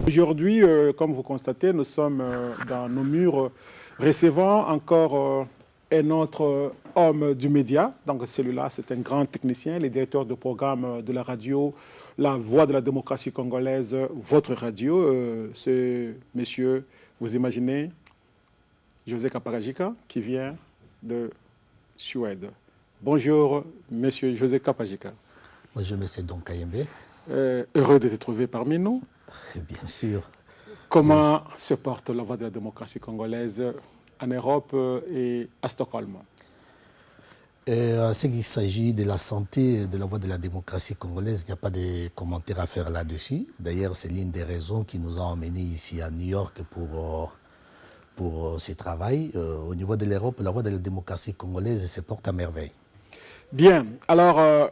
Aujourd'hui, comme vous constatez, nous sommes dans nos murs recevant encore un autre homme du média. Donc celui-là, c'est un grand technicien, le directeur de programme de la radio, la voix de la démocratie congolaise, votre radio. Ce monsieur, vous imaginez, José Kapagajika, qui vient de Suède. Bonjour, monsieur José Kapagajika. Bonjour, monsieur Don Kayembe. Heureux de te trouver parmi nous. Bien sûr. Comment se porte la voix de la démocratie congolaise en Europe et à Stockholm? En ce qui s'agit de la santé de la voix de la démocratie congolaise, il n'y a pas de commentaires à faire là-dessus. D'ailleurs, c'est l'une des raisons qui nous a emmenés ici à New York pour ce travail. Au niveau de l'Europe, la voix de la démocratie congolaise se porte à merveille. Bien. Alors,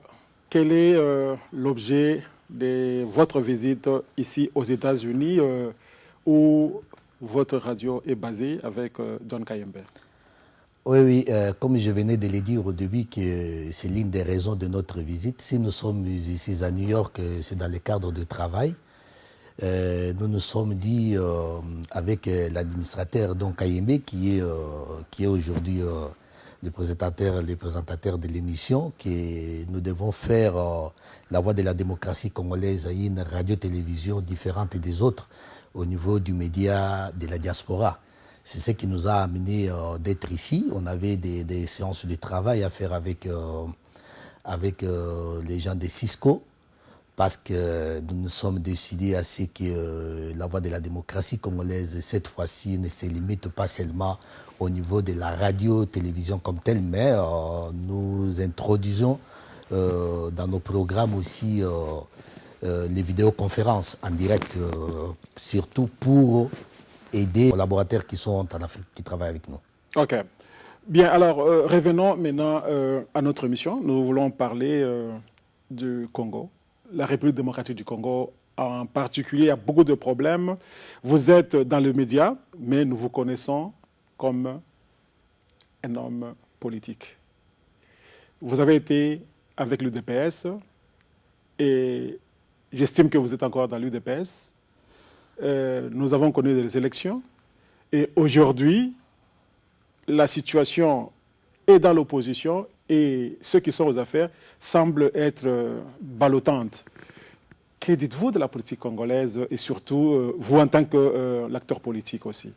quel est l'objet de votre visite ici aux États-Unis où votre radio est basée avec Don Kayembe? Oui, comme je venais de le dire au début, que c'est l'une des raisons de notre visite. Si nous sommes ici à New York, c'est dans le cadre de travail. Nous nous sommes dit avec l'administrateur Don Kayembe, qui est aujourd'hui le présentateur de l'émission, que nous devons faire la voix de la démocratie congolaise à une radio-télévision différente des autres au niveau du média de la diaspora. C'est ce qui nous a amené d'être ici. On avait des séances de travail à faire avec les gens de Cisco, parce que nous nous sommes décidés à ce que la voix de la démocratie congolaise, cette fois-ci, ne se limite pas seulement au niveau de la radio-télévision comme telle, mais nous introduisons dans nos programmes aussi les vidéoconférences en direct, surtout pour aider les collaborateurs qui sont en Afrique, qui travaillent avec nous. Ok. Bien, alors revenons maintenant à notre mission. Nous voulons parler du Congo. La République démocratique du Congo en particulier a beaucoup de problèmes. Vous êtes dans le média, mais nous vous connaissons comme un homme politique. Vous avez été avec l'UDPS et j'estime que vous êtes encore dans l'UDPS. Nous avons connu des élections et aujourd'hui, la situation est dans l'opposition et ceux qui sont aux affaires semblent être ballottants. Que dites-vous de la politique congolaise et surtout vous en tant que l'acteur politique aussi?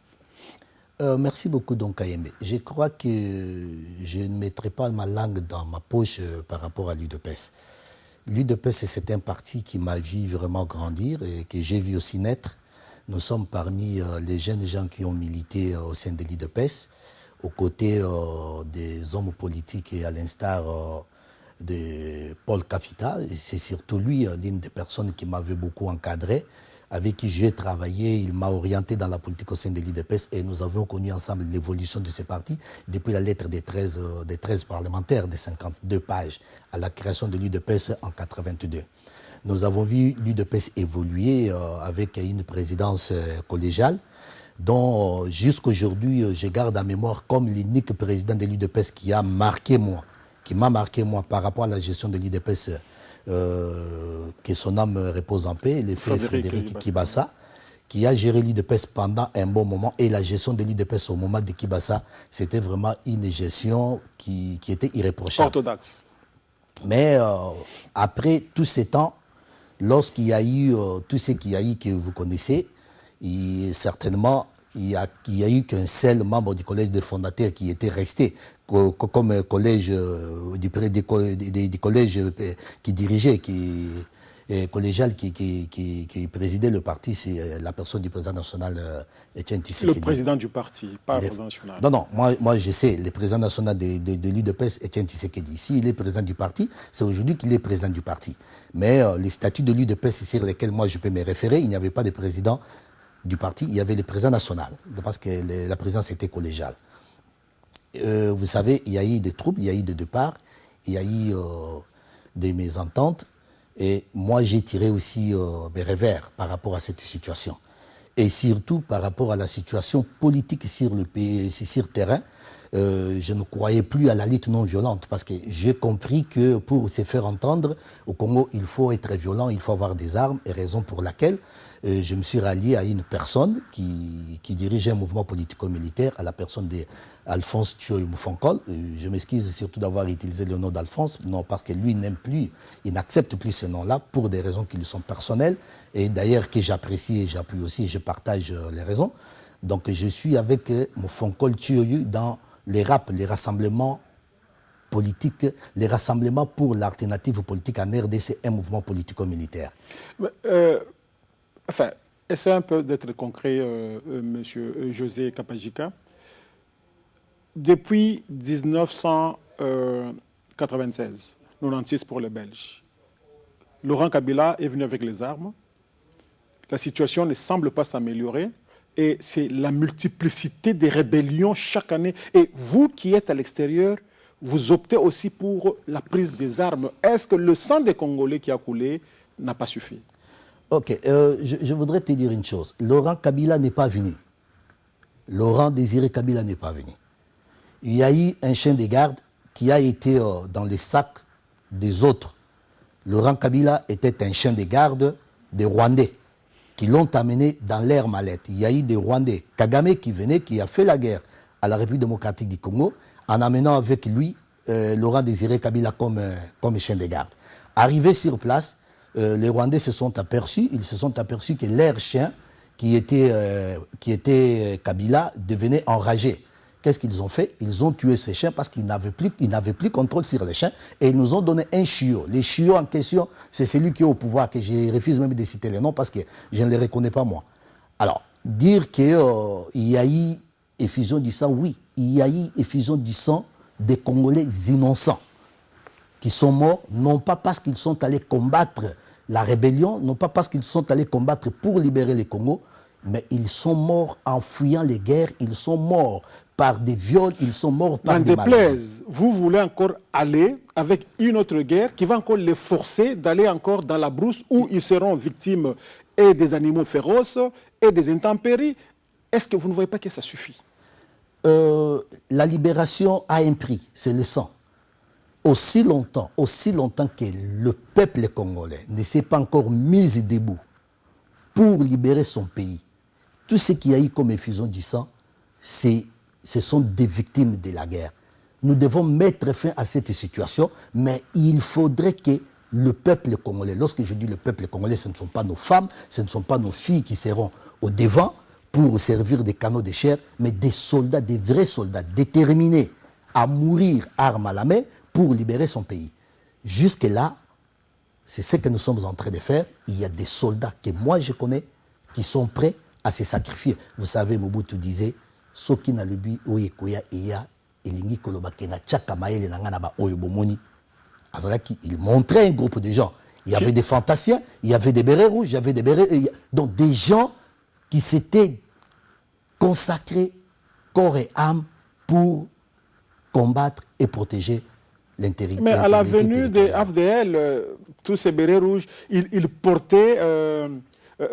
Merci beaucoup, Don Kayembe. Je crois que je ne mettrai pas ma langue dans ma poche par rapport à l'UDPS. L'UDPS, c'est un parti qui m'a vu vraiment grandir et que j'ai vu aussi naître. Nous sommes parmi les jeunes gens qui ont milité au sein de l'UDPS, aux côtés des hommes politiques et à l'instar de Paul Capita. C'est surtout lui, l'une des personnes qui m'avait beaucoup encadré, avec qui j'ai travaillé. Il m'a orienté dans la politique au sein de l'UDPS et nous avons connu ensemble l'évolution de ce parti depuis la lettre des 13 parlementaires de 52 pages à la création de l'UDPS en 1982. Nous avons vu l'UDPS évoluer avec une présidence collégiale dont jusqu'aujourd'hui je garde en mémoire comme l'unique président de l'UDPS qui m'a marqué moi par rapport à la gestion de l'UDPS, que son âme repose en paix, le frère Frédéric Kibasa, qui a géré l'UDPS pendant un bon moment. Et la gestion de l'UDPS au moment de Kibasa, c'était vraiment une gestion qui était irréprochable. Orthodoxe. Mais après tous ces temps, lorsqu'il y a eu tout ce qu'il y a eu que vous connaissez, certainement, il y a eu qu'un seul membre du collège des fondateurs qui était resté comme collège du collège qui dirigeait, collégial qui présidait le parti, c'est la personne du président national Étienne Tshisekedi. Le président du parti, pas le président national. Non, moi je sais, le président national de l'UDPS, Étienne Tshisekedi. S'il est président du parti, c'est aujourd'hui qu'il est président du parti. Mais les statuts de l'UDPS sur lesquels moi je peux me référer, il n'y avait pas de président du parti, il y avait le président national, parce que la présidence était collégiale. Vous savez, il y a eu des troubles, il y a eu des départs, il y a eu des mésententes. Et moi, j'ai tiré aussi mes revers par rapport à cette situation. Et surtout par rapport à la situation politique sur le terrain, je ne croyais plus à la lutte non violente parce que j'ai compris que pour se faire entendre, au Congo, il faut être violent, il faut avoir des armes, et raison pour laquelle je me suis rallié à une personne qui dirigeait un mouvement politico-militaire, à la personne d'Alphonse Thioye Moufonkol. Je m'excuse surtout d'avoir utilisé le nom d'Alphonse, non parce que lui n'aime plus, il n'accepte plus ce nom-là pour des raisons qui lui sont personnelles, et d'ailleurs que j'apprécie et j'appuie aussi et je partage les raisons. Donc je suis avec Moufonkol Thioye dans les RAP, les rassemblements politiques, les rassemblements pour l'alternative politique en RDC, un mouvement politico-militaire. Enfin, essayez un peu d'être concret, monsieur José Kapajika. Depuis 1996, 96 pour les Belges, Laurent Kabila est venu avec les armes. La situation ne semble pas s'améliorer. Et c'est la multiplicité des rébellions chaque année. Et vous qui êtes à l'extérieur, vous optez aussi pour la prise des armes. Est-ce que le sang des Congolais qui a coulé n'a pas suffi? Ok, je voudrais te dire une chose. Laurent Kabila n'est pas venu. Laurent Désiré Kabila n'est pas venu. Il y a eu un chien de garde qui a été dans les sacs des autres. Laurent Kabila était un chien de garde des Rwandais qui l'ont amené dans l'air mallette. Il y a eu des Rwandais, Kagame qui venait, qui a fait la guerre à la République démocratique du Congo, en amenant avec lui Laurent Désiré Kabila comme chien de garde. Arrivé sur place, les Rwandais se sont aperçus que leur chien, qui était Kabila, devenait enragé. Qu'est-ce qu'ils ont fait? Ils ont tué ces chiens parce qu'ils n'avaient plus contrôle sur les chiens et ils nous ont donné un chiot. Les chiots en question, c'est celui qui est au pouvoir, que je refuse même de citer les noms parce que je ne les reconnais pas moi. Alors, dire qu'il y a eu effusion du sang, oui, il y a eu effusion du sang des Congolais innocents qui sont morts, non pas parce qu'ils sont allés combattre la rébellion, non pas parce qu'ils sont allés combattre pour libérer le Congo, mais ils sont morts en fuyant les guerres, ils sont morts par des viols, ils sont morts par des maladies. Vous voulez encore aller avec une autre guerre qui va encore les forcer d'aller encore dans la brousse où ils seront victimes et des animaux féroces et des intempéries. Est-ce que vous ne voyez pas que ça suffit? La libération a un prix, c'est le sang. Aussi longtemps que le peuple congolais ne s'est pas encore mis debout pour libérer son pays, tout ce qu'il y a eu comme effusion du sang, ce sont des victimes de la guerre. Nous devons mettre fin à cette situation, mais il faudrait que le peuple congolais, lorsque je dis le peuple congolais, ce ne sont pas nos femmes, ce ne sont pas nos filles qui seront au devant pour servir des canaux de chair, mais des soldats, des vrais soldats déterminés à mourir armes à la main pour libérer son pays. Jusque-là, c'est ce que nous sommes en train de faire. Il y a des soldats que moi je connais qui sont prêts à se sacrifier. Vous savez, Mobutu disait, Soki na lubi oyekoya eya elingi kolobake na tchaka maele na ngana ba oyobomoni. Azalaki, il montrait un groupe de gens. Il y avait des fantasiens, il y avait des bérets rouges, il y avait des bérets... Donc des gens qui s'étaient consacrés corps et âme pour combattre et protéger l'intégrité. Mais à la venue des AFDL, tous ces bérets rouges, ils portaient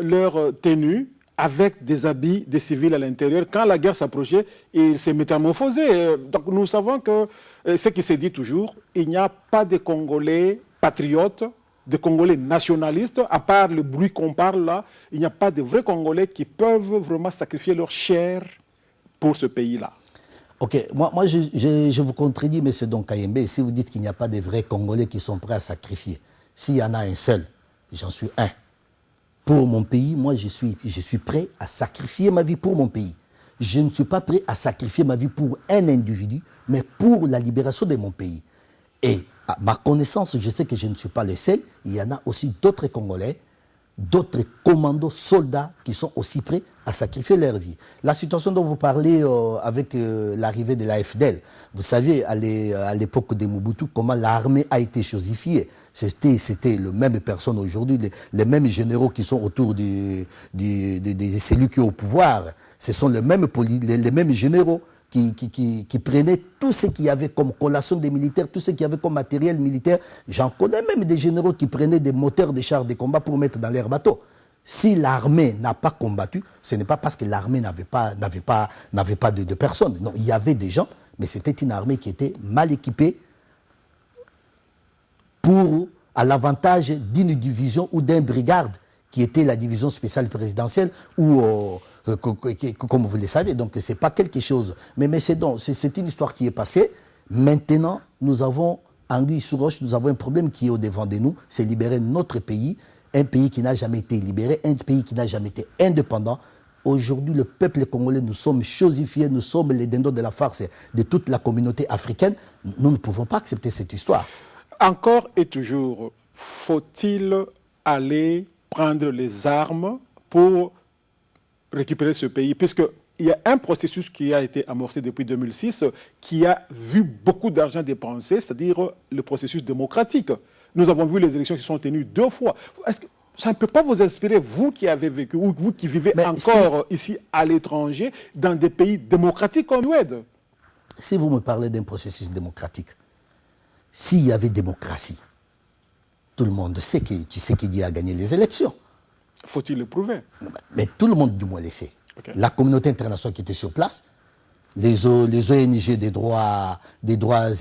leur tenue avec des habits des civils à l'intérieur. Quand la guerre s'approchait, ils se métamorphosaient. Donc nous savons que ce qui se dit toujours, il n'y a pas de Congolais patriotes, de Congolais nationalistes, à part le bruit qu'on parle là, il n'y a pas de vrais Congolais qui peuvent vraiment sacrifier leur chair pour ce pays-là. Ok, moi je vous contredis, M. Don Kayembe, si vous dites qu'il n'y a pas de vrais Congolais qui sont prêts à sacrifier. S'il y en a un seul, j'en suis un. Pour mon pays, moi je suis prêt à sacrifier ma vie pour mon pays. Je ne suis pas prêt à sacrifier ma vie pour un individu, mais pour la libération de mon pays. Et à ma connaissance, je sais que je ne suis pas le seul, il y en a aussi d'autres Congolais, d'autres commandos, soldats qui sont aussi prêts à sacrifier leur vie. La situation dont vous parlez avec l'arrivée de la FDL, vous savez, à l'époque de Mobutu, comment l'armée a été chosifiée. C'était les mêmes personnes aujourd'hui, les mêmes généraux qui sont autour de celui qui est au pouvoir. Ce sont les mêmes généraux qui prenaient tout ce qu'il y avait comme collation des militaires, tout ce qu'il y avait comme matériel militaire. J'en connais même des généraux qui prenaient des moteurs de chars de combat pour mettre dans leurs bateaux. Si l'armée n'a pas combattu, ce n'est pas parce que l'armée n'avait pas de personnes. Non, il y avait des gens, mais c'était une armée qui était mal équipée à l'avantage d'une division ou d'une brigade qui était la division spéciale présidentielle ou comme vous le savez. Donc ce n'est pas quelque chose. Mais c'est une histoire qui est passée. Maintenant, nous avons anguille sous roche, nous avons un problème qui est au devant de nous, c'est libérer notre pays, un pays qui n'a jamais été libéré, un pays qui n'a jamais été indépendant. Aujourd'hui, le peuple congolais, nous sommes chosifiés, nous sommes les dindons de la farce de toute la communauté africaine. Nous ne pouvons pas accepter cette histoire. Encore et toujours, faut-il aller prendre les armes pour récupérer ce pays? Puisqu'il y a un processus qui a été amorcé depuis 2006 qui a vu beaucoup d'argent dépensé, c'est-à-dire le processus démocratique. Nous avons vu les élections qui sont tenues 2 fois. Est-ce que ça ne peut pas vous inspirer, vous qui avez vécu, ou vous qui vivez encore ici à l'étranger, dans des pays démocratiques comme l'Oued? Si vous me parlez d'un processus démocratique, s'il y avait démocratie, tout le monde sait qui a gagné les élections. Faut-il le prouver? Mais tout le monde du moins le sait. Okay. La communauté internationale qui était sur place, les ONG des droits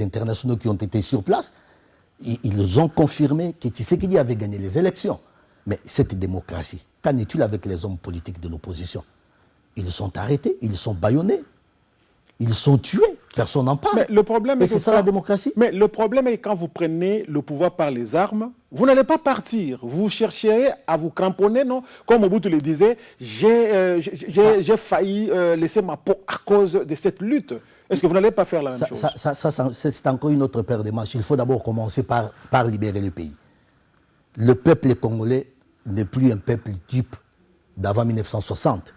internationaux qui ont été sur place, ils ont confirmé que Tshisekedi avait gagné les élections. Mais cette démocratie, qu'en est-il avec les hommes politiques de l'opposition? Ils sont arrêtés, ils sont bâillonnés, ils sont tués, personne n'en parle. Mais le problème Et c'est ça la démocratie? Mais le problème est que quand vous prenez le pouvoir par les armes, vous n'allez pas partir. Vous chercherez à vous cramponner, non? Comme Mobutu le disait, j'ai failli laisser ma peau à cause de cette lutte. Est-ce que vous n'allez pas faire la même chose? C'est encore une autre paire de manches. Il faut d'abord commencer par libérer le pays. Le peuple congolais n'est plus un peuple dupe d'avant 1960.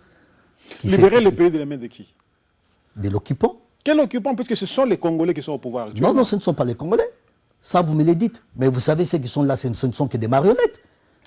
Libérer le pays de la main de qui? De l'occupant. Quel occupant? Puisque ce sont les Congolais qui sont au pouvoir. Non, ce ne sont pas les Congolais. Ça, vous me le dites. Mais vous savez, ceux qui sont là, ce ne sont que des marionnettes.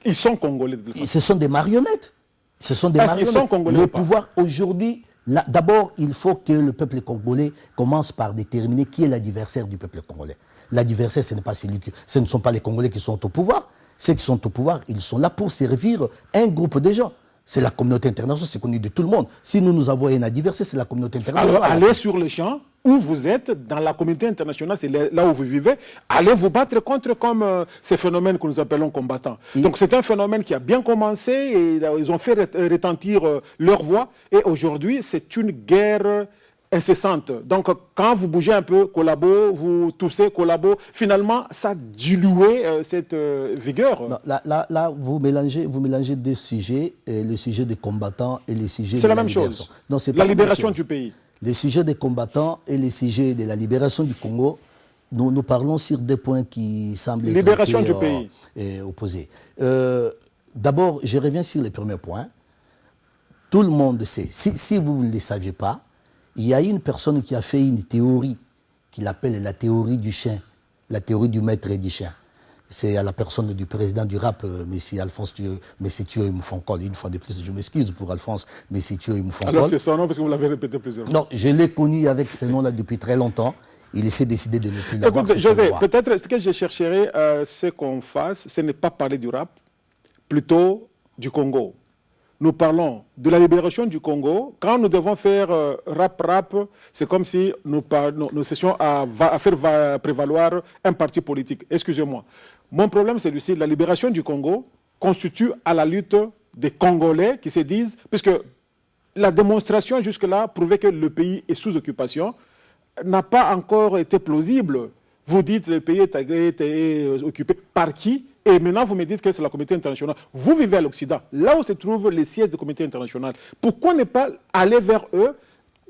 Ils sont Congolais. Ce sont des marionnettes. Ce sont des marionnettes. Sont Congolais le pouvoir, aujourd'hui, d'abord, il faut que le peuple congolais commence par déterminer qui est l'adversaire du peuple congolais. L'adversaire, ce ne sont pas les Congolais qui sont au pouvoir. Ceux qui sont au pouvoir, ils sont là pour servir un groupe de gens. C'est la communauté internationale, c'est connu de tout le monde. Si nous avons un adversaire, c'est la communauté internationale. Alors, allez sur le champ où vous êtes, dans la communauté internationale, c'est là où vous vivez, allez vous battre contre ces phénomènes que nous appelons combattants. Donc c'est un phénomène qui a bien commencé et ils ont fait retentir leur voix. Et aujourd'hui, c'est une guerre incessante. Donc quand vous bougez un peu, collabo, vous toussez, collabo, finalement, ça dilué cette vigueur. Non, là, vous mélangez 2 sujets, le sujet des combattants et le sujet de la même chose. Non, c'est la libération du pays. Le sujet des combattants et le sujet de la libération du Congo, nous parlons sur 2 points qui semblent libération du pays. Opposés. D'abord, je reviens sur le premier point. Tout le monde sait, si vous ne le saviez pas, il y a une personne qui a fait une théorie qu'il appelle la théorie du chien, la théorie du maître et du chien. C'est à la personne du président du rap, M. Alphonse Thioye Moufonkol. Une fois de plus, je m'excuse pour Alphonse Thioye Moufonkol. Alors c'est son nom parce que vous l'avez répété plusieurs fois. Non, je l'ai connu avec ce nom-là depuis très longtemps. Il s'est décidé de ne plus l'avoir. Écoute, José, peut-être ce que je chercherai, c'est qu'on fasse, ce n'est pas parler du rap, plutôt du Congo. Nous parlons de la libération du Congo. Quand nous devons faire rap, c'est comme si nous cessions à faire prévaloir un parti politique. Excusez-moi. Mon problème, c'est celui-ci. La libération du Congo constitue à la lutte des Congolais qui se disent, puisque la démonstration jusque-là prouvait que le pays est sous occupation, n'a pas encore été plausible. Vous dites que le pays est occupé par qui? Et maintenant, vous me dites que c'est la communauté internationale. Vous vivez à l'Occident, là où se trouvent les sièges de la communauté internationale. Pourquoi ne pas aller vers eux?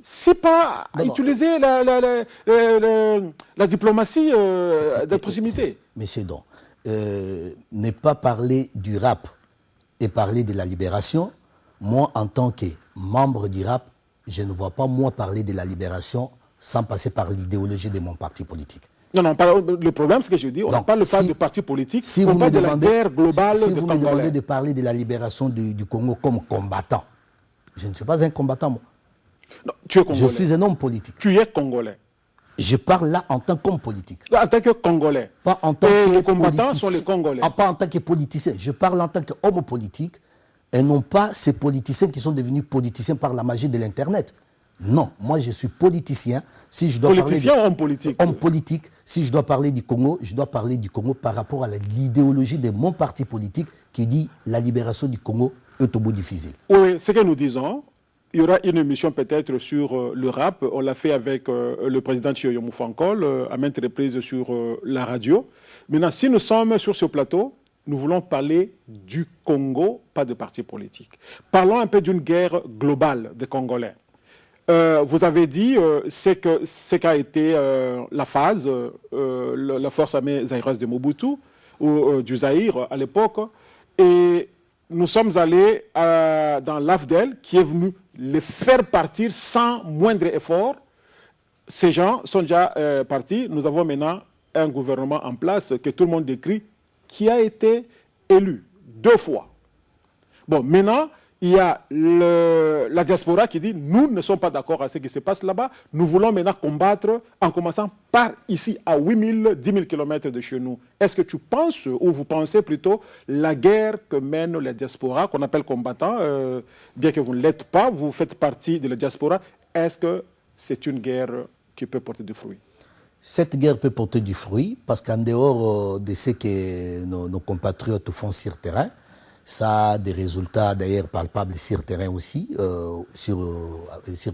C'est pas utiliser la diplomatie de proximité. Mais c'est donc. Ne pas parler du rap et parler de la libération, moi, en tant que membre du rap, je ne vois pas moi parler de la libération sans passer par l'idéologie de mon parti politique. Non, le problème, c'est que je dis, on ne parle pas de parti politique, on parle de la guerre globale. Si vous me demandez de parler de la libération du Congo comme combattant, je ne suis pas un combattant, moi. Non, tu es congolais. Je suis un homme politique. Tu es congolais. Je parle là en tant qu'homme politique. En tant que congolais. Pas en tant que les combattants sont les Congolais. Pas en tant que politicien. Je parle en tant qu'homme politique et non pas ces politiciens qui sont devenus politiciens par la magie de l'Internet. Non, moi je suis politicien. Si je dois Politicien parler ou homme politique? homme politique, si je dois parler du Congo, je dois parler du Congo par rapport à l'idéologie de mon parti politique qui dit la libération du Congo est au bout du fusil. Oui, ce que nous disons, il y aura une émission peut-être sur le rap. On l'a fait avec le président Thioyo Moufankol à maintes reprises sur la radio. Maintenant, si nous sommes sur ce plateau, nous voulons parler du Congo, pas de parti politique. Parlons un peu d'une guerre globale des Congolais. Vous avez dit ce qu'a été la phase, la force armée zaïroise de Mobutu, ou du Zaïre à l'époque. Et nous sommes allés dans l'AFDEL, qui est venu les faire partir sans moindre effort. Ces gens sont déjà partis. Nous avons maintenant un gouvernement en place que tout le monde décrit, qui a été élu 2 fois. Bon, maintenant, il y a la diaspora qui dit nous ne sommes pas d'accord avec ce qui se passe là-bas. Nous voulons maintenant combattre en commençant par ici, à 8000, 10 000 km de chez nous. Est-ce que tu penses, ou vous pensez plutôt, la guerre que mène la diaspora, qu'on appelle combattant, bien que vous ne l'êtes pas, vous faites partie de la diaspora, est-ce que c'est une guerre qui peut porter du fruit? Cette guerre peut porter du fruit parce qu'en dehors de ce que nos compatriotes font sur terrain, ça a des résultats d'ailleurs palpables sur terrain aussi, sur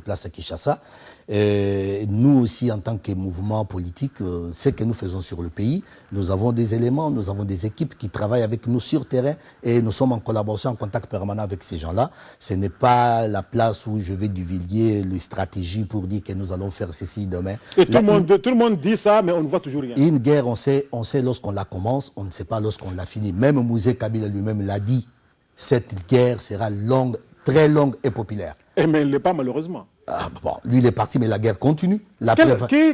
place à Kinshasa. Nous aussi, en tant que mouvement politique, ce que nous faisons sur le pays, nous avons des éléments, nous avons des équipes qui travaillent avec nous sur terrain et nous sommes en collaboration, en contact permanent avec ces gens-là. Ce n'est pas la place où je vais divulguer les stratégies pour dire que nous allons faire ceci demain. Et tout le monde dit ça, mais on ne voit toujours rien. Une guerre, on sait lorsqu'on la commence, on ne sait pas lorsqu'on la finit. Même Mouzé Kabila lui-même l'a dit, cette guerre sera longue, très longue et populaire. Mais elle ne l'est pas malheureusement. Ah, bon, lui il est parti, mais la guerre continue.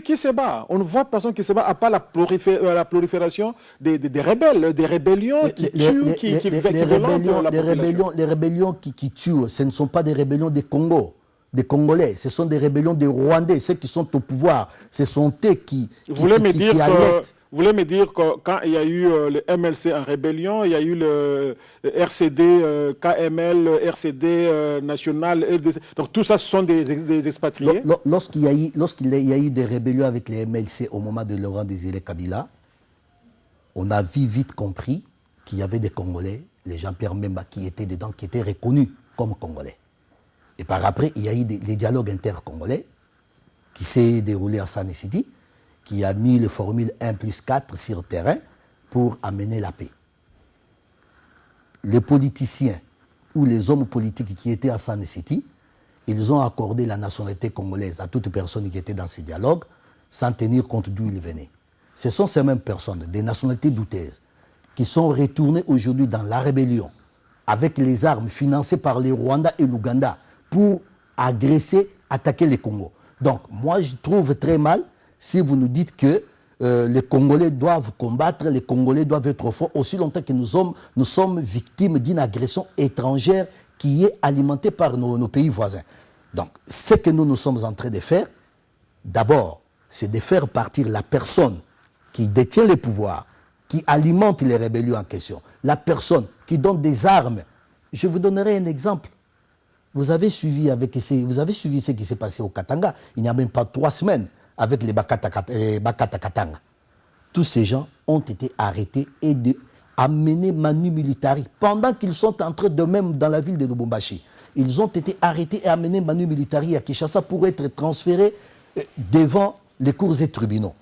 Qui se bat? On ne voit personne qui se bat, à part la prolifération des rebelles, des rébellions qui tuent, qui violentent la population. Les rébellions qui tuent, ce ne sont pas des rébellions des Congo, des Congolais, ce sont des rébellions des Rwandais, ceux qui sont au pouvoir. Ce sont eux qui alertent. Vous voulez me dire que quand il y a eu le MLC en rébellion, il y a eu le RCD, KML, RCD national, RDC. Donc tout ça, ce sont des expatriés. Lorsqu'il y a eu des rébellions avec les MLC au moment de Laurent Désiré Kabila, on a vite compris qu'il y avait des Congolais, les Jean-Pierre Memba qui étaient dedans, qui étaient reconnus comme Congolais. Et par après, il y a eu des dialogues intercongolais qui s'est déroulé à San City, qui a mis le formule 1+4 sur le terrain pour amener la paix. Les politiciens ou les hommes politiques qui étaient à San City, ils ont accordé la nationalité congolaise à toute personne qui était dans ces dialogues sans tenir compte d'où ils venaient. Ce sont ces mêmes personnes, des nationalités douteuses, qui sont retournées aujourd'hui dans la rébellion avec les armes financées par les Rwandais et l'Ouganda pour agresser, attaquer les Congos. Donc moi je trouve très mal si vous nous dites que les Congolais doivent combattre, les Congolais doivent être forts, aussi longtemps que nous sommes victimes d'une agression étrangère qui est alimentée par nos pays voisins. Donc, ce que nous sommes en train de faire, d'abord, c'est de faire partir la personne qui détient le pouvoir, qui alimente les rébellions en question, la personne qui donne des armes. Je vous donnerai un exemple. Vous avez suivi ce qui s'est passé au Katanga, il n'y a même pas 3 semaines, avec les Bakata Katanga. Tous ces gens ont été arrêtés et amenés manu militari pendant qu'ils sont entrés de même dans la ville de Lubumbashi. Ils ont été arrêtés et amenés manu militari à Kinshasa pour être transférés devant les cours et tribunaux.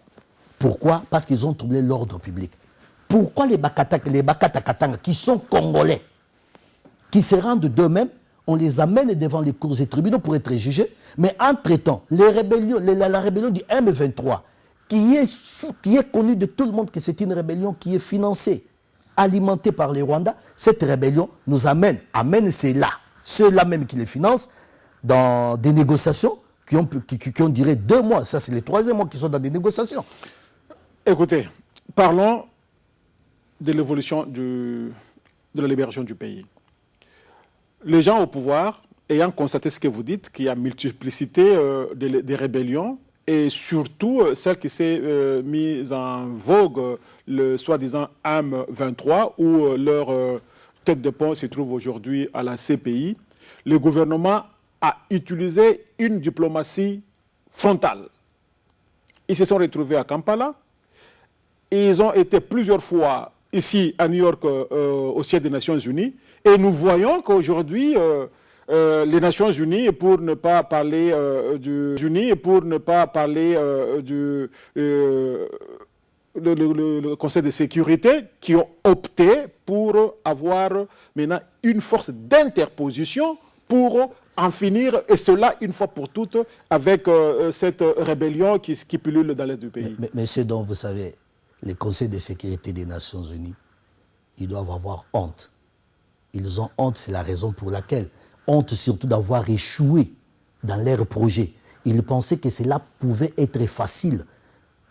Pourquoi? Parce qu'ils ont troublé l'ordre public. Pourquoi les Bakata Katanga, qui sont congolais, qui se rendent d'eux-mêmes, on les amène devant les cours et tribunaux pour être jugés, mais entre-temps, la rébellion du M23, qui est connue de tout le monde que c'est une rébellion qui est financée, alimentée par les Rwandais, cette rébellion nous amène ceux-là même qui les financent, dans des négociations qui ont duré 2 mois. Ça, c'est les 3e mois qui sont dans des négociations. Écoutez, parlons de l'évolution de la libération du pays. Les gens au pouvoir, ayant constaté ce que vous dites, qu'il y a multiplicité des rébellions, et surtout celle qui s'est mise en vogue, le soi-disant M23, où leur tête de pont se trouve aujourd'hui à la CPI, le gouvernement à utiliser une diplomatie frontale. Ils se sont retrouvés à Kampala. Ils ont été plusieurs fois ici à New York au siège des Nations Unies. Et nous voyons qu'aujourd'hui, les Nations Unies, pour ne pas parler le Conseil de sécurité, qui ont opté pour avoir maintenant une force d'interposition pour en finir, et cela une fois pour toutes, avec cette rébellion qui pullule dans l'est du pays. Mais ce dont vous savez, les conseils de sécurité des Nations Unies, ils doivent avoir honte. Ils ont honte, c'est la raison pour laquelle. Honte surtout d'avoir échoué dans leur projet. Ils pensaient que cela pouvait être facile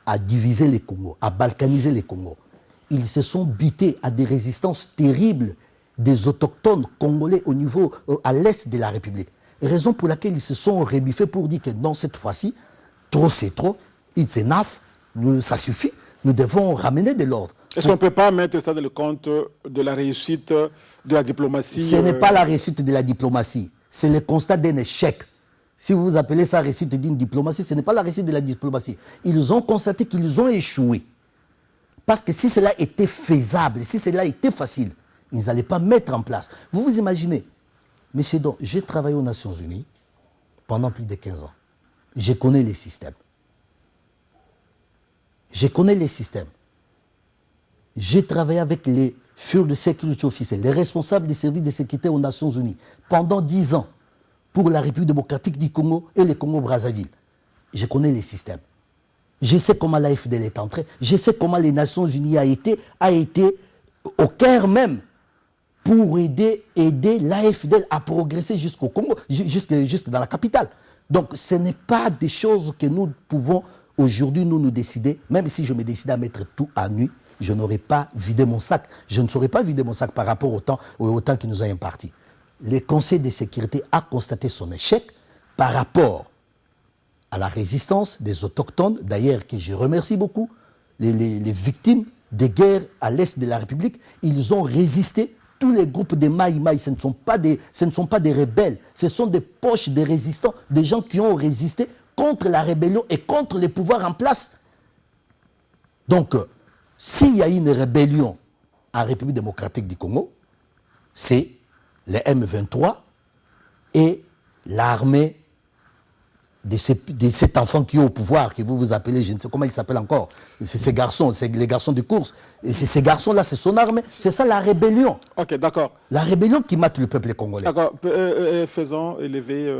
à diviser les Congos, à balkaniser les Congos. Ils se sont butés à des résistances terribles des autochtones congolais au niveau, à l'est de la République. Raison pour laquelle ils se sont rebiffés pour dire que non, cette fois-ci, trop c'est trop, it's enough, ça suffit, nous devons ramener de l'ordre. Est-ce qu'on ne peut pas mettre ça dans le compte de la réussite de la diplomatie? Ce n'est pas la réussite de la diplomatie, c'est le constat d'un échec. Si vous appelez ça réussite d'une diplomatie, ce n'est pas la réussite de la diplomatie. Ils ont constaté qu'ils ont échoué. Parce que si cela était faisable, si cela était facile, ils n'allaient pas mettre en place. Vous vous imaginez, monsieur Don, j'ai travaillé aux Nations Unies pendant plus de 15 ans. Je connais les systèmes. Je connais les systèmes. J'ai travaillé avec les Field Security Officers, les responsables des services de sécurité aux Nations Unies, pendant 10 ans, pour la République démocratique du Congo et le Congo-Brazzaville. Je connais les systèmes. Je sais comment l'AFDL est entrée. Je sais comment les Nations Unies a été au cœur même pour aider l'AFDL à progresser jusqu'au Congo, jusque dans la capitale. Donc ce n'est pas des choses que nous pouvons aujourd'hui nous décider. Même si je me décidais à mettre tout à nu, je n'aurais pas vidé mon sac. Je ne saurais pas vider mon sac par rapport au temps qui nous a imparti. Le Conseil de sécurité a constaté son échec par rapport à la résistance des autochtones, d'ailleurs que je remercie beaucoup, les victimes des guerres à l'est de la République. Ils ont résisté. Tous les groupes de Maï-Maï, ce ne sont pas des rebelles, ce sont des poches de résistants, des gens qui ont résisté contre la rébellion et contre les pouvoirs en place. Donc, s'il y a une rébellion en République démocratique du Congo, c'est les M23 et l'armée de cet enfant qui est au pouvoir, que vous appelez, je ne sais comment il s'appelle encore, c'est ces garçons, c'est les garçons de course. Et ces garçons-là, c'est son armée, c'est ça la rébellion. Ok, d'accord. La rébellion qui mate le peuple congolais. D'accord, faisons élever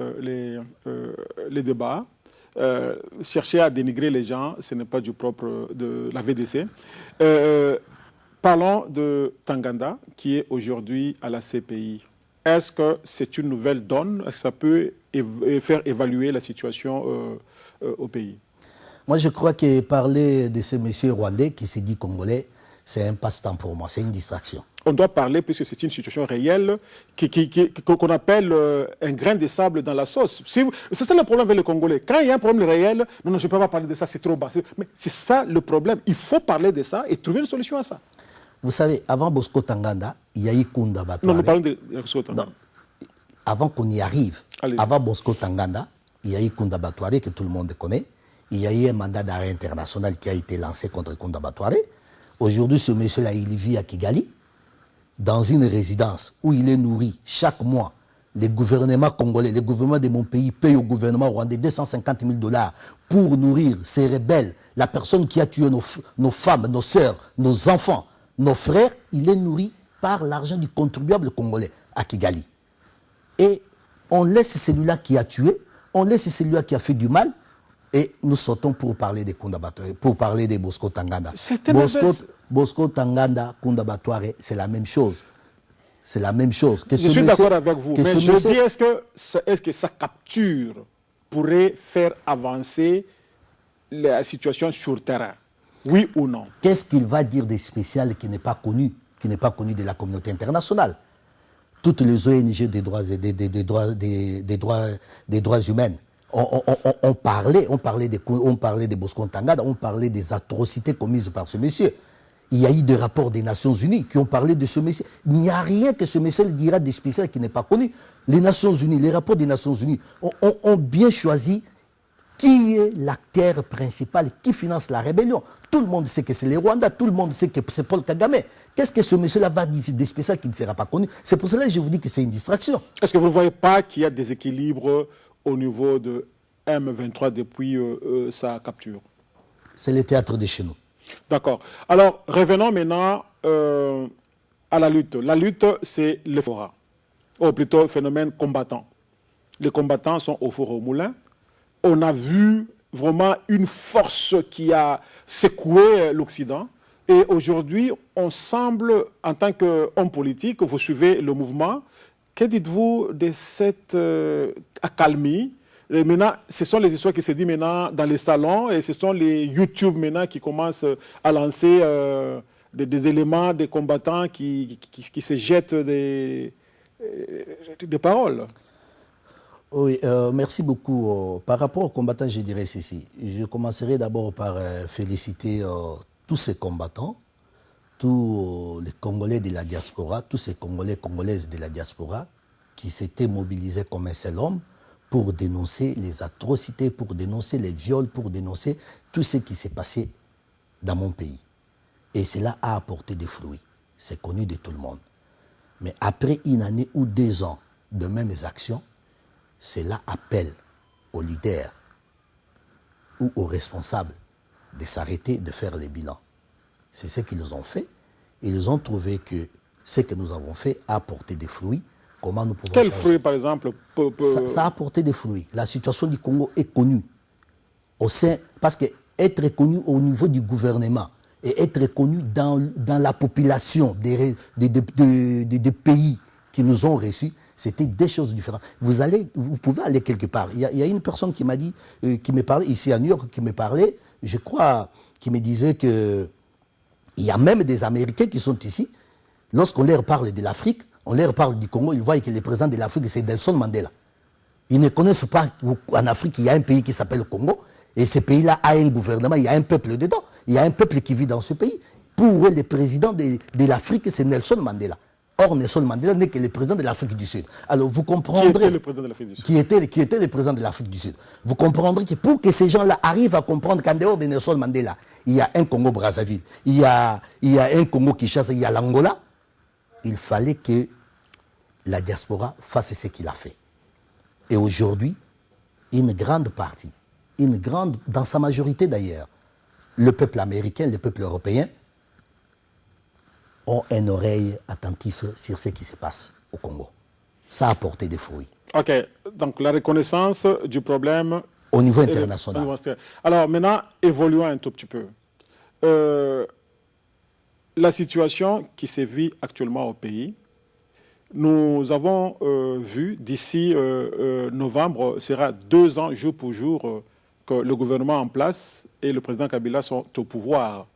les débats. Chercher à dénigrer les gens, ce n'est pas du propre de la VDC. Parlons de Tanganda, qui est aujourd'hui à la CPI. Est-ce que c'est une nouvelle donne? Est-ce que ça peut faire évaluer la situation au pays? Moi, je crois que parler de ce monsieur rwandais qui se dit congolais, c'est un passe-temps pour moi, c'est une distraction. On doit parler puisque c'est une situation réelle qu'on appelle un grain de sable dans la sauce. C'est ça le problème avec les Congolais. Quand il y a un problème réel, non, je ne peux pas parler de ça, c'est trop bas. Mais c'est ça le problème. Il faut parler de ça et trouver une solution à ça. Vous savez, avant Bosco Tanganda, il y a eu Kunda Batware. Non, nous parlons de Bosco Tanganda. Avant qu'on y arrive, avant Bosco Tanganda, il y a eu Kunda Batware que tout le monde connaît. Il y a eu un mandat d'arrêt international qui a été lancé contre Kunda Batware. Aujourd'hui, ce monsieur-là, il vit à Kigali, dans une résidence où il est nourri chaque mois. Les gouvernements congolais, les gouvernements de mon pays payent au gouvernement rwandais 250 000 $ pour nourrir ces rebelles. La personne qui a tué nos femmes, nos sœurs, nos enfants, nos frères, il est nourri par l'argent du contribuable congolais à Kigali. Et on laisse celui-là qui a tué, on laisse celui-là qui a fait du mal, et nous sautons pour parler de Kunda Batware, pour parler de Bosco Tanganda. Bosco Tanganda, Kunda Batware, c'est la même chose. C'est la même chose. Je suis d'accord avec vous, mais je dis, est-ce que sa capture pourrait faire avancer la situation sur le terrain? Oui ou non? Qu'est-ce qu'il va dire de spécial qui n'est pas connu de la communauté internationale? Toutes les ONG des droits humains on parlait de Bosco Tanganda, on parlait des atrocités commises par ce monsieur. Il y a eu des rapports des Nations Unies qui ont parlé de ce Messie. Il n'y a rien que ce Messie dira des spécialistes qui n'est pas connu. Les Nations Unies, les rapports des Nations Unies ont bien choisi qui est l'acteur principal, qui finance la rébellion. Tout le monde sait que c'est les Rwandais, tout le monde sait que c'est Paul Kagame. Qu'est-ce que ce monsieur-là va dire des spécialistes qui ne sera pas connu? C'est pour cela que je vous dis que c'est une distraction. Est-ce que vous ne voyez pas qu'il y a des équilibres au niveau de M23 depuis sa capture? C'est le théâtre de chez nous. D'accord. Alors, revenons maintenant à la lutte. La lutte, c'est le fora, ou plutôt le phénomène combattant. Les combattants sont au four au moulin. On a vu vraiment une force qui a secoué l'Occident. Et aujourd'hui, on semble, en tant qu'homme politique, vous suivez le mouvement. Que dites-vous de cette accalmie? Et maintenant, ce sont les histoires qui se disent maintenant dans les salons et ce sont les YouTube maintenant qui commencent à lancer des éléments, des combattants qui se jettent des paroles. Oui, merci beaucoup. Par rapport aux combattants, je dirais ceci. Je commencerai d'abord par féliciter tous ces combattants, tous les Congolais de la diaspora, tous ces Congolais, Congolaises de la diaspora qui s'étaient mobilisés comme un seul homme pour dénoncer les atrocités, pour dénoncer les viols, pour dénoncer tout ce qui s'est passé dans mon pays. Et cela a apporté des fruits. C'est connu de tout le monde. Mais après une année ou 2 ans de mêmes actions, cela appelle aux leaders ou aux responsables de s'arrêter de faire les bilans. C'est ce qu'ils ont fait. Ils ont trouvé que ce que nous avons fait a apporté des fruits. Comment nous pouvons Quels changer? fruits, par exemple Ça a apporté des fruits. La situation du Congo est connue. Parce qu'être connu au niveau du gouvernement et être connu dans la population des pays qui nous ont reçus, c'était des choses différentes. Vous pouvez aller quelque part. Il y a une personne qui m'a dit, qui me parlait ici à New York, qui me parlait, je crois, qui me disait que il y a même des Américains qui sont ici. Lorsqu'on leur parle de l'Afrique, on leur parle du Congo, ils voient que le président de l'Afrique, c'est Nelson Mandela. Ils ne connaissent pas qu'en Afrique, il y a un pays qui s'appelle Congo, et ce pays-là a un gouvernement, il y a un peuple dedans, il y a un peuple qui vit dans ce pays. Pour eux, le président de l'Afrique, c'est Nelson Mandela. Or, Nelson Mandela n'est que le président de l'Afrique du Sud. Alors, vous comprendrez... Qui était le président de l'Afrique du Sud? Qui était le président de l'Afrique du Sud. Vous comprendrez que pour que ces gens-là arrivent à comprendre qu'en dehors de Nelson Mandela, il y a un Congo-Brazzaville, il y a un Congo-Kinshasa, il y a l'Angola, il fallait que la diaspora fasse ce qu'il a fait. Et aujourd'hui, une grande partie, dans sa majorité d'ailleurs, le peuple américain, le peuple européen, ont une oreille attentive sur ce qui se passe au Congo. Ça a apporté des fruits. Ok, donc la reconnaissance du problème... Au niveau international. Alors maintenant, évoluons un tout petit peu. La situation qui se vit actuellement au pays, nous avons vu d'ici novembre, sera 2 ans jour pour jour que le gouvernement en place et le président Kabila sont au pouvoir.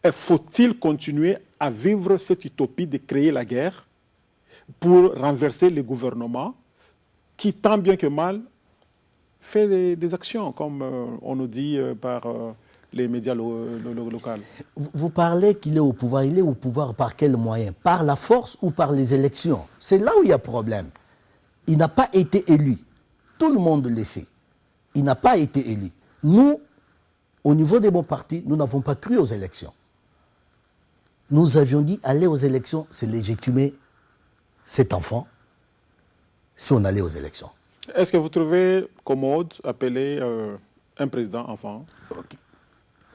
Et faut-il continuer à vivre cette utopie de créer la guerre pour renverser le gouvernement qui, tant bien que mal, fait des actions, comme on nous dit par les médias locaux? Vous parlez qu'il est au pouvoir. Il est au pouvoir par quel moyen? Par la force ou par les élections? C'est là où il y a problème. Il n'a pas été élu. Tout le monde le sait. Il n'a pas été élu. Nous, au niveau des bons partis, nous n'avons pas cru aux élections. Nous avions dit, aller aux élections, c'est légitimer cet enfant si on allait aux élections. Est-ce que vous trouvez commode appeler un président enfant? Okay.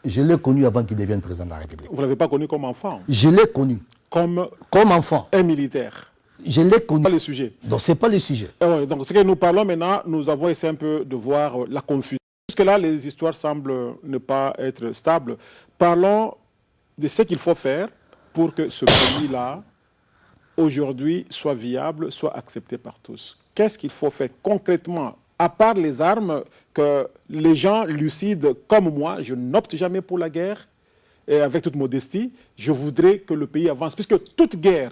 Je l'ai connu avant qu'il devienne président de la République. Vous ne l'avez pas connu comme enfant? Je l'ai connu. Comme enfant. Un militaire. Je l'ai connu. Ce n'est pas le sujet. Donc, ce n'est pas le sujet. Donc, ce que nous parlons maintenant, nous avons essayé un peu de voir la confusion. Parce que là, les histoires semblent ne pas être stables. Parlons de ce qu'il faut faire pour que ce pays-là, aujourd'hui, soit viable, soit accepté par tous. Qu'est-ce qu'il faut faire concrètement, à part les armes, que les gens lucides comme moi, je n'opte jamais pour la guerre, et avec toute modestie, je voudrais que le pays avance. Puisque toute guerre,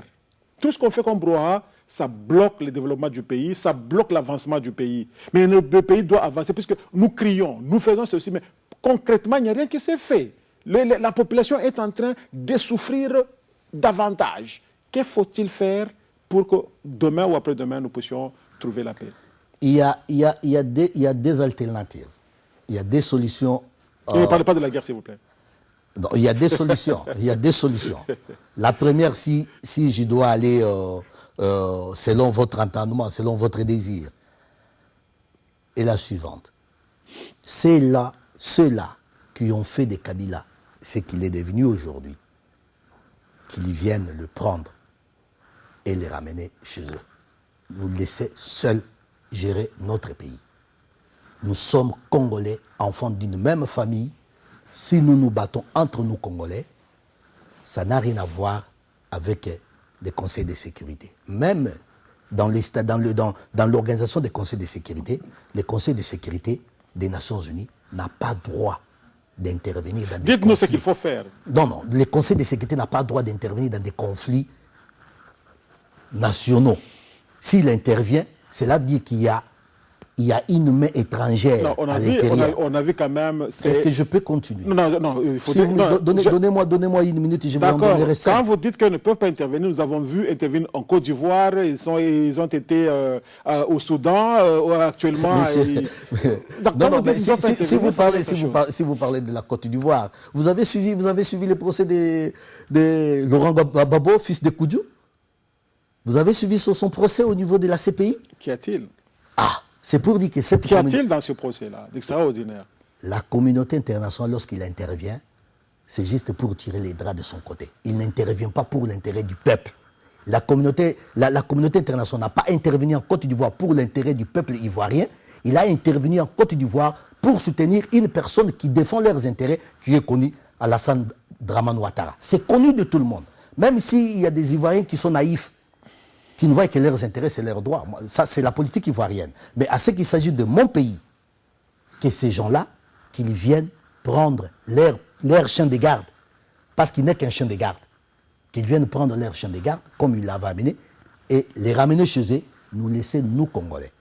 tout ce qu'on fait comme brouhaha, ça bloque le développement du pays, ça bloque l'avancement du pays. Mais le pays doit avancer, puisque nous crions, nous faisons ceci, mais concrètement, il n'y a rien qui s'est fait. La population est en train de souffrir davantage. Que faut-il faire pour que demain ou après-demain, nous puissions trouver la paix? Il y a des alternatives. Il y a des solutions. Et ne parlez pas de la guerre, s'il vous plaît. Non, il y a des solutions. Il y a des solutions. La première, si je dois aller selon votre entendement, selon votre désir, est la suivante. C'est là, ceux-là qui ont fait de Kabila ce qu'il est devenu aujourd'hui, qu'ils viennent le prendre et le ramener chez eux. Nous laisser seuls gérer notre pays. Nous sommes Congolais, enfants d'une même famille. Si nous nous battons entre nous Congolais, ça n'a rien à voir avec les conseils de sécurité. Même dans l'organisation des conseils de sécurité, les conseils de sécurité des Nations Unies n'a pas droit d'intervenir dans des conflits. Dites-nous ce qu'il faut faire. Non, les conseils de sécurité n'ont pas droit d'intervenir dans des conflits nationaux. S'il intervient, cela veut dire qu'il y a une main étrangère à l'intérieur. On a vu quand même... Est-ce que je peux continuer? Non, il faut donnez-moi une minute et je vais en donner D'accord. ça. Quand vous dites qu'ils ne peuvent pas intervenir, nous avons vu intervenir en Côte d'Ivoire, ils ont été au Soudan, actuellement... Si vous parlez de la Côte d'Ivoire, vous avez suivi le procès de Laurent Gbagbo, fils de Koudjou? Vous avez suivi son procès au niveau de la CPI? Qu'y a-t-il? C'est pour dire que cette Qu'y a-t-il dans ce procès-là d'extraordinaire? La communauté internationale, lorsqu'il intervient, c'est juste pour tirer les draps de son côté. Il n'intervient pas pour l'intérêt du peuple. La communauté internationale n'a pas intervenu en Côte d'Ivoire pour l'intérêt du peuple ivoirien. Il a intervenu en Côte d'Ivoire pour soutenir une personne qui défend leurs intérêts, qui est connue, Alassane Dramane Ouattara. C'est connu de tout le monde. Même s'il y a des Ivoiriens qui sont naïfs, qui ne voient que leurs intérêts, c'est leurs droits. Ça, c'est la politique ivoirienne. Mais à ce qu'il s'agit de mon pays, que ces gens-là, qu'ils viennent prendre leur chien de garde, parce qu'il n'est qu'un chien de garde, qu'ils viennent prendre leur chien de garde, comme ils l'avaient amené, et les ramener chez eux, nous laisser, nous, Congolais.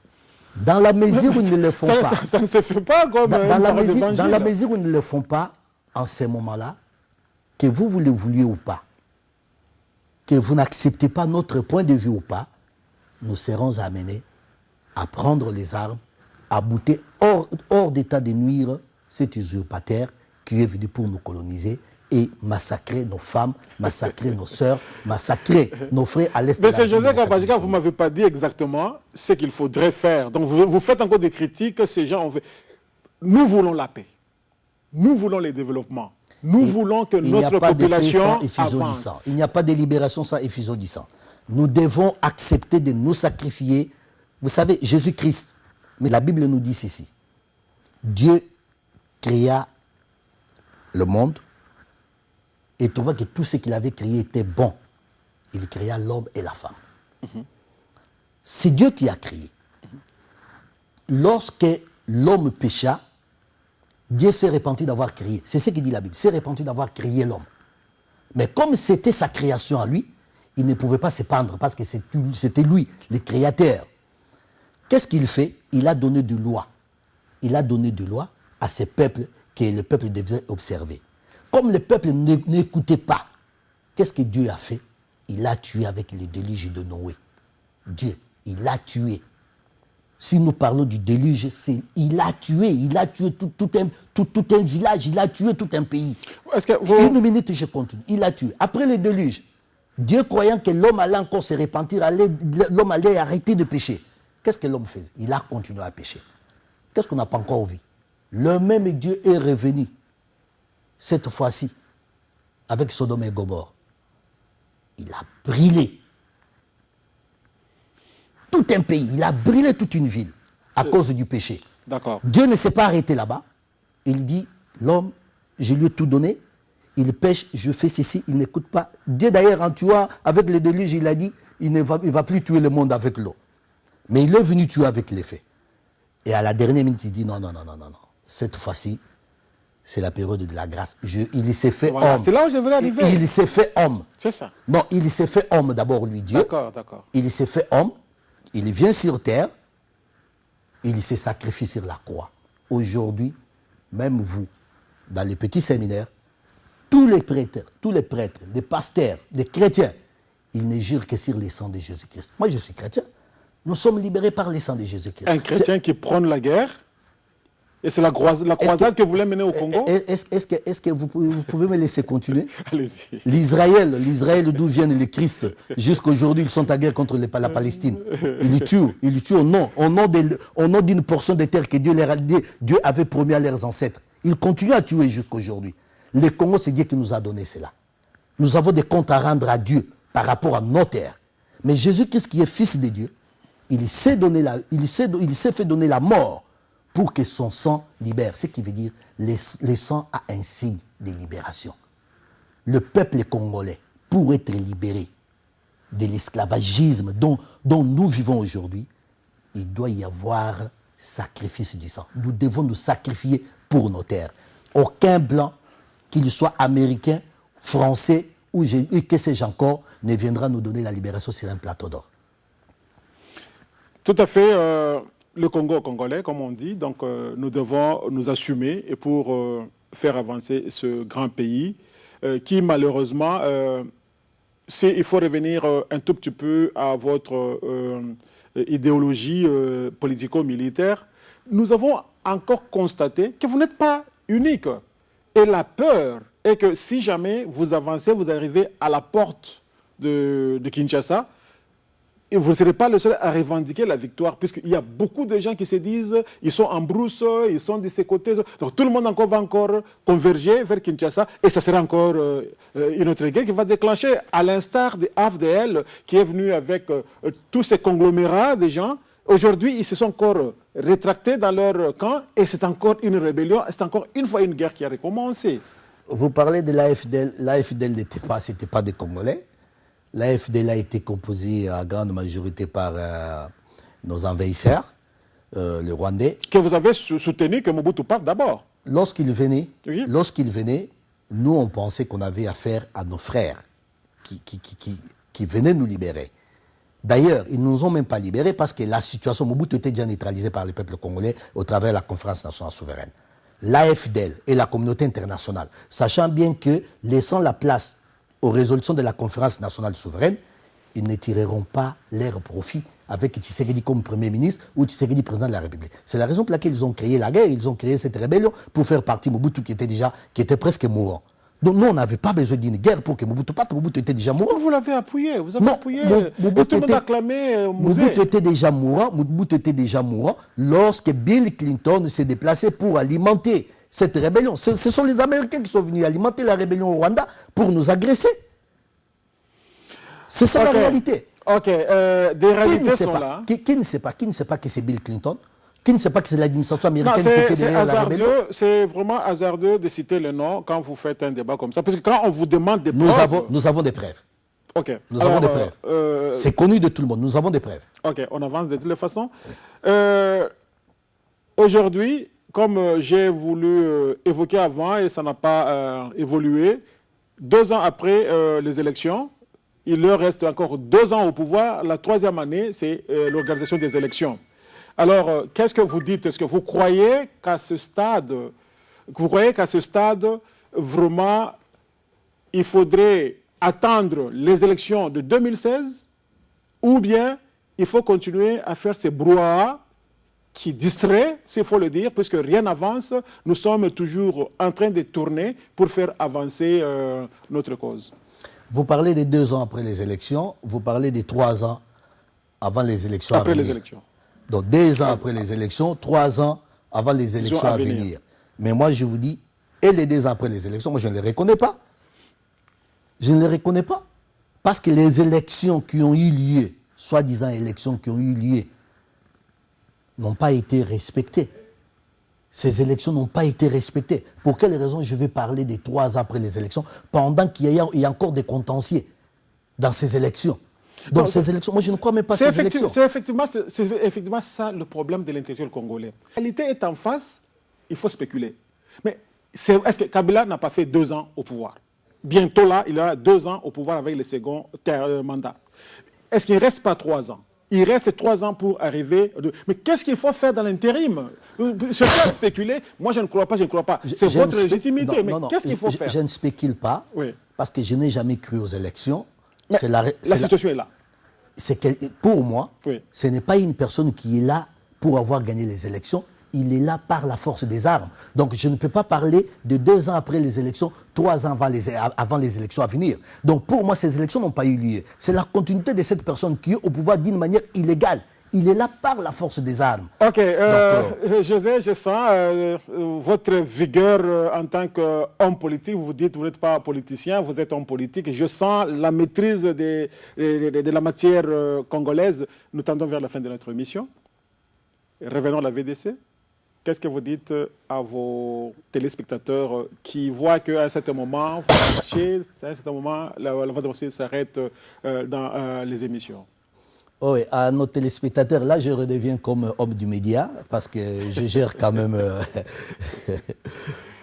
Dans la mesure où ils ne le font pas... Ça ne se fait pas comme... Dans la mesure où ils ne le font pas, en ce moment-là, que vous le vouliez ou pas, que vous n'acceptez pas notre point de vue ou pas, nous serons amenés à prendre les armes, à bouter hors d'état de nuire cet usurpateur qui est venu pour nous coloniser et massacrer nos femmes, massacrer nos sœurs, massacrer nos frères à l'est de la Monsieur José Kabajika, vous ne m'avez pas dit exactement ce qu'il faudrait faire. Donc vous faites encore des critiques, ces gens ont fait... Nous voulons la paix. Nous voulons le développement. Nous voulons que notre population avance. Il n'y a pas de libération sans effusion du sang. Nous devons accepter de nous sacrifier. Vous savez, Jésus-Christ, mais la Bible nous dit ceci. Dieu créa le monde et tu vois que tout ce qu'il avait créé était bon. Il créa l'homme et la femme. C'est Dieu qui a créé. Lorsque l'homme pécha, Dieu s'est repenti d'avoir créé. C'est ce que dit la Bible. S'est repenti d'avoir créé l'homme. Mais comme c'était sa création à lui, il ne pouvait pas se pendre parce que c'était lui, le créateur. Qu'est-ce qu'il fait? Il a donné de loi. Il a donné de loi à ces peuples que le peuple devait observer. Comme le peuple n'écoutait pas, qu'est-ce que Dieu a fait? Il a tué avec le déluge de Noé. Dieu, il a tué. Si nous parlons du déluge, il a tué tout un village, il a tué tout un pays. Une minute, je continue. Il a tué. Après le déluge, Dieu croyant que l'homme allait encore se repentir, l'homme allait arrêter de pécher. Qu'est-ce que l'homme faisait? Il a continué à pécher. Qu'est-ce qu'on n'a pas encore vu? Le même Dieu est revenu, cette fois-ci, avec Sodome et Gomorrhe. Il a brûlé tout un pays, il a brûlé toute une ville à cause du péché. Dieu ne s'est pas arrêté là-bas. Il dit, l'homme, je lui ai tout donné, il pêche, je fais ceci, il n'écoute pas. Dieu d'ailleurs en tuant avec le déluge, il a dit, il ne va plus tuer le monde avec l'eau. Mais il est venu tuer avec les faits. Et à la dernière minute, il dit, non. Cette fois-ci, c'est la période de la grâce. Il s'est fait homme. C'est là où je voulais arriver. Il s'est fait homme. C'est ça. Non, il s'est fait homme d'abord, lui, Dieu. D'accord. Il s'est fait homme. Il vient sur terre, il se sacrifie sur la croix. Aujourd'hui, même vous, dans les petits séminaires, tous les prêtres, les pasteurs, les chrétiens, ils ne jurent que sur le sang de Jésus-Christ. Moi, je suis chrétien. Nous sommes libérés par le sang de Jésus-Christ. Un chrétien qui prône la guerre, et c'est la croisade que vous voulez mener au Congo? Est-ce que vous pouvez me laisser continuer? Allez-y. L'Israël d'où vient le Christ, jusqu'aujourd'hui, ils sont en guerre contre la Palestine. Ils le tuent au nom d'une portion de terre que Dieu avait promis à leurs ancêtres. Ils continuent à tuer jusqu'aujourd'hui. Le Congo, c'est Dieu qui nous a donné cela. Nous avons des comptes à rendre à Dieu par rapport à nos terres. Mais Jésus-Christ, qui est fils de Dieu, il s'est fait donner la mort pour que son sang libère. Ce qui veut dire le sang a un signe de libération. Le peuple congolais, pour être libéré de l'esclavagisme dont nous vivons aujourd'hui, il doit y avoir sacrifice du sang. Nous devons nous sacrifier pour nos terres. Aucun blanc, qu'il soit américain, français ou que sais-je encore, ne viendra nous donner la libération sur un plateau d'or. Tout à fait. Le Congo congolais, comme on dit, donc nous devons nous assumer et pour faire avancer ce grand pays qui malheureusement, il faut revenir un tout petit peu à votre idéologie politico-militaire, nous avons encore constaté que vous n'êtes pas unique. Et la peur est que si jamais vous avancez, vous arrivez à la porte de Kinshasa, et vous ne serez pas le seul à revendiquer la victoire, puisqu'il y a beaucoup de gens qui se disent, ils sont en brousse, ils sont de ces côtés. Donc tout le monde va encore converger vers Kinshasa, et ça sera encore une autre guerre qui va déclencher, à l'instar de AFDL, qui est venu avec tous ces conglomérats de gens. Aujourd'hui, ils se sont encore rétractés dans leur camp, et c'est encore une rébellion, c'est encore une fois une guerre qui a recommencé. Vous parlez de l'AFDL. L'AFDL c'était pas des Congolais. L'AFDL a été composée à grande majorité par nos envahisseurs, les Rwandais. Que vous avez soutenu que Mobutu parte d'abord. Lorsqu'il venait, oui. Nous on pensait qu'on avait affaire à nos frères qui venaient nous libérer. D'ailleurs, ils ne nous ont même pas libérés parce que la situation, Mobutu était déjà neutralisée par le peuple congolais au travers de la conférence nationale souveraine. L'AFDL et la communauté internationale, sachant bien que, laissant la place aux résolutions de la conférence nationale souveraine, ils ne tireront pas leur profit avec Tshisekedi comme Premier ministre ou Tshisekedi président de la République. C'est la raison pour laquelle ils ont créé la guerre, ils ont créé cette rébellion pour faire partie Mobutu qui était presque mourant. Donc nous, on n'avait pas besoin d'une guerre pour que Mobutu parte. Mobutu était déjà mourant. Vous l'avez appuyé, vous avez appuyé. Tout le monde a acclamé Mobutu était déjà mourant lorsque Bill Clinton s'est déplacé pour alimenter cette rébellion. Ce sont les Américains qui sont venus alimenter la rébellion au Rwanda pour nous agresser. C'est ça la réalité. Ok, des réalités sont là. Qui ne sait pas que c'est Bill Clinton? Qui ne sait pas que c'est l'administration américaine qui était derrière la rébellion? C'est vraiment hasardeux de citer le nom quand vous faites un débat comme ça. Parce que quand on vous demande des preuves... Nous avons des preuves. Ok. Nous avons des preuves. C'est connu de tout le monde. Nous avons des preuves. Ok, on avance de toutes les façons. Aujourd'hui, comme j'ai voulu évoquer avant et ça n'a pas évolué, 2 ans après les élections, il leur reste encore 2 ans au pouvoir. La 3e année, c'est l'organisation des élections. Alors, qu'est-ce que vous dites? Est-ce que vous croyez qu'à ce stade, vraiment, il faudrait attendre les élections de 2016 ou bien il faut continuer à faire ces brouhahas qui distraient, s'il faut le dire, puisque rien n'avance, nous sommes toujours en train de tourner pour faire avancer notre cause. Vous parlez de 2 ans après les élections, vous parlez de 3 ans avant les élections après les élections. Donc 2 ans après les élections, 3 ans avant les élections à venir. Mais moi je vous dis, et les 2 ans après les élections, moi je ne les reconnais pas. Je ne les reconnais pas. Parce que les élections qui ont eu lieu, soi-disant élections qui ont eu lieu, n'ont pas été respectées. Ces élections n'ont pas été respectées. Pour quelle raison je vais parler des 3 ans après les élections, pendant qu'il y a encore des contentieux dans ces élections? Donc ces élections, moi je ne crois même pas ces élections. C'est effectivement ça le problème de l'intellectuel congolais. La réalité est en face, il faut spéculer. Mais est-ce que Kabila n'a pas fait 2 ans au pouvoir? Bientôt là, il aura 2 ans au pouvoir avec le second mandat. Est-ce qu'il ne reste pas 3 ans? Il reste 3 ans pour arriver. Mais qu'est-ce qu'il faut faire dans l'intérim? Chacun a spéculé. Moi, je ne crois pas, je ne crois pas. C'est votre légitimité. Mais qu'est-ce qu'il faut faire? Je ne spécule pas, Oui. parce que je n'ai jamais cru aux élections. Mais la situation est là. Pour moi, Oui. ce n'est pas une personne qui est là pour avoir gagné les élections. Il est là par la force des armes. Donc je ne peux pas parler de 2 ans après les élections, 3 ans avant les élections à venir. Donc pour moi, ces élections n'ont pas eu lieu. C'est la continuité de cette personne qui est au pouvoir d'une manière illégale. Il est là par la force des armes. Ok, José, je sens votre vigueur en tant qu'homme politique. Vous dites que vous n'êtes pas politicien, vous êtes homme politique. Je sens la maîtrise de la matière congolaise. Nous tendons vers la fin de notre émission. Revenons à la VDC. Qu'est-ce que vous dites à vos téléspectateurs qui voient qu'à un certain moment, vous marchez, à un certain moment, la voie de s'arrête dans les émissions? Oui, à nos téléspectateurs, là, je redeviens comme homme du média, parce que je gère quand même...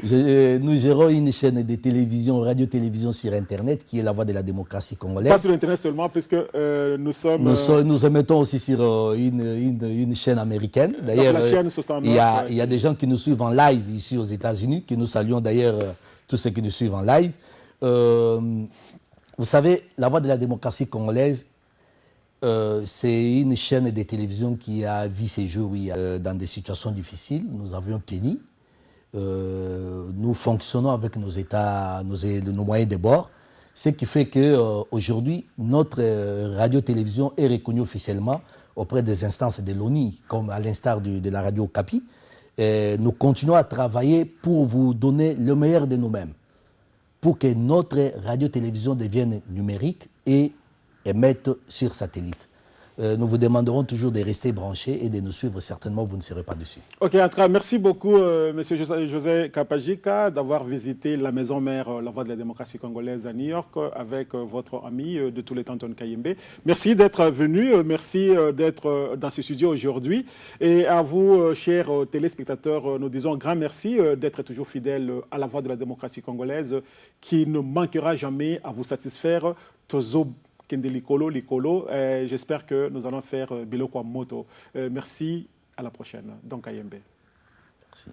nous gérons une chaîne de télévision, radio-télévision sur Internet, qui est la voix de la démocratie congolaise. Pas sur Internet seulement, puisque nous sommes... Nous émettons aussi sur une chaîne américaine. D'ailleurs, il y a des gens qui nous suivent en live ici aux États-Unis, que nous saluons d'ailleurs tous ceux qui nous suivent en live. Vous savez, la voix de la démocratie congolaise, c'est une chaîne de télévision qui a vu ses jours dans des situations difficiles. Nous avions tenu. Nous fonctionnons avec nos moyens de bord. Ce qui fait qu'aujourd'hui, notre radio-télévision est reconnue officiellement auprès des instances de l'ONU, comme à l'instar de la radio Okapi. Nous continuons à travailler pour vous donner le meilleur de nous-mêmes, pour que notre radio-télévision devienne numérique et émettre sur satellite. Nous vous demanderons toujours de rester branchés et de nous suivre. Certainement, vous ne serez pas dessus. Ok, en tout cas, merci beaucoup, M. José Kapajika, d'avoir visité la maison mère, la voix de la démocratie congolaise à New York, avec votre ami de tous les temps, Tonton Kayembe. Merci d'être venu, merci d'être dans ce studio aujourd'hui. Et à vous, chers téléspectateurs, nous disons un grand merci d'être toujours fidèles à la voix de la démocratie congolaise, qui ne manquera jamais à vous satisfaire. Tozo Likolo. J'espère que nous allons faire Biloko Moto. Merci, à la prochaine. Donc, Kayembe. Merci.